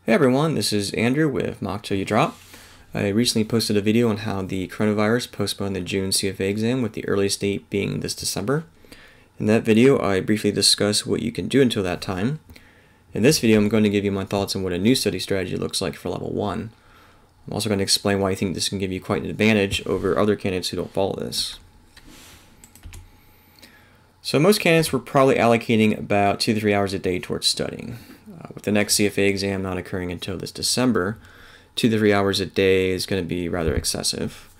Hey everyone, this is Andrew with Mock Till You Drop. I recently posted a video on how the coronavirus postponed the June CFA exam, with the earliest date being this December. In that video, I briefly discuss what you can do until that time. In this video, I'm going to give you my thoughts on what a new study strategy looks like for Level 1. I'm also going to explain why I think this can give you quite an advantage over other candidates who don't follow this. So most candidates were probably allocating about 2 to 3 hours a day towards studying. With the next CFA exam not occurring until this December, 2 to 3 hours a day is going to be rather excessive.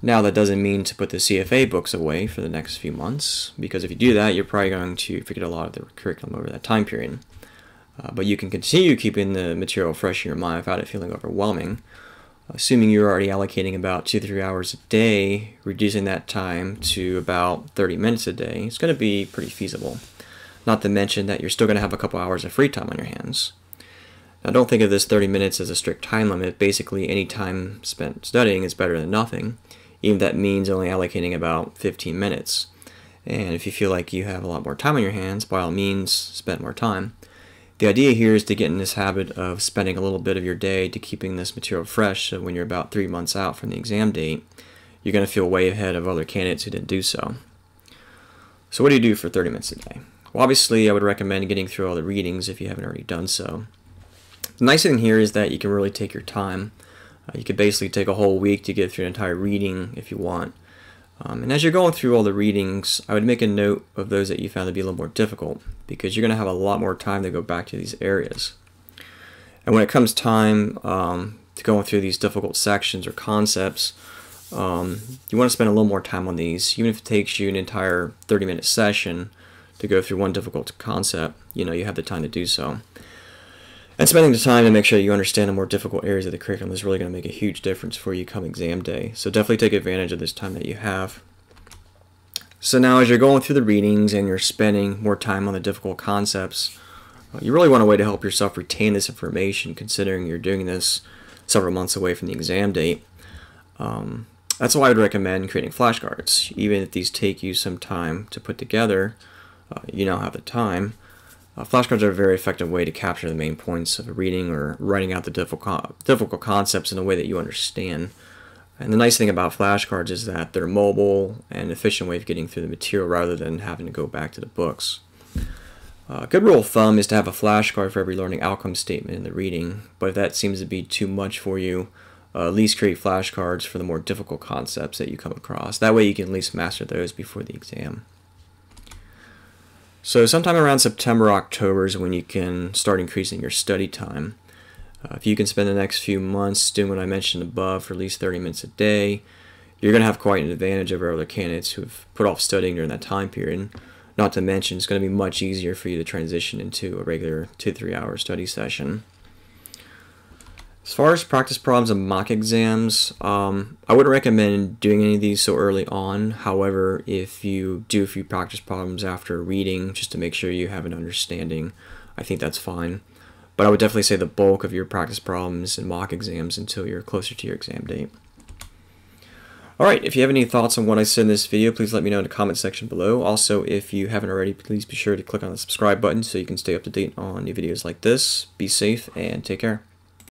Now, that doesn't mean to put the CFA books away for the next few months, because if you do that, you're probably going to forget a lot of the curriculum over that time period. But you can continue keeping the material fresh in your mind without it feeling overwhelming. Assuming you're already allocating about 2 to 3 hours a day, reducing that time to about 30 minutes a day, it's going to be pretty feasible. Not to mention that you're still going to have a couple hours of free time on your hands. Now, don't think of this 30 minutes as a strict time limit. Basically, any time spent studying is better than nothing, even if that means only allocating about 15 minutes. And if you feel like you have a lot more time on your hands, by all means, spend more time. The idea here is to get in this habit of spending a little bit of your day to keeping this material fresh, so when you're about 3 months out from the exam date, you're going to feel way ahead of other candidates who didn't do so. So what do you do for 30 minutes a day? Well, obviously, I would recommend getting through all the readings if you haven't already done so. The nice thing here is that you can really take your time. You could basically take a whole week to get through an entire reading if you want. And as you're going through all the readings, I would make a note of those that you found to be a little more difficult, because you're going to have a lot more time to go back to these areas. And when it comes time to going through these difficult sections or concepts, you want to spend a little more time on these. Even if it takes you an entire 30-minute session to go through one difficult concept, you have the time to do so. And spending the time to make sure you understand the more difficult areas of the curriculum is really going to make a huge difference for you come exam day. So definitely take advantage of this time that you have. So now, as you're going through the readings and you're spending more time on the difficult concepts, you really want a way to help yourself retain this information, considering you're doing this several months away from the exam date. That's why I would recommend creating flashcards. Even if these take you some time to put together, you now have the time. Flashcards are a very effective way to capture the main points of a reading or writing out the difficult concepts in a way that you understand. And the nice thing about flashcards is that they're mobile and an efficient way of getting through the material rather than having to go back to the books. A good rule of thumb is to have a flashcard for every learning outcome statement in the reading, but if that seems to be too much for you, at least create flashcards for the more difficult concepts that you come across. That way you can at least master those before the exam. So sometime around September, October is when you can start increasing your study time. If you can spend the next few months doing what I mentioned above for at least 30 minutes a day, you're going to have quite an advantage over other candidates who have put off studying during that time period. Not to mention, it's going to be much easier for you to transition into a regular 2 to 3 hour study session. As far as practice problems and mock exams, I wouldn't recommend doing any of these so early on. However, if you do a few practice problems after reading, just to make sure you have an understanding, I think that's fine. But I would definitely say the bulk of your practice problems and mock exams until you're closer to your exam date. Alright, if you have any thoughts on what I said in this video, please let me know in the comment section below. Also, if you haven't already, please be sure to click on the subscribe button so you can stay up to date on new videos like this. Be safe and take care.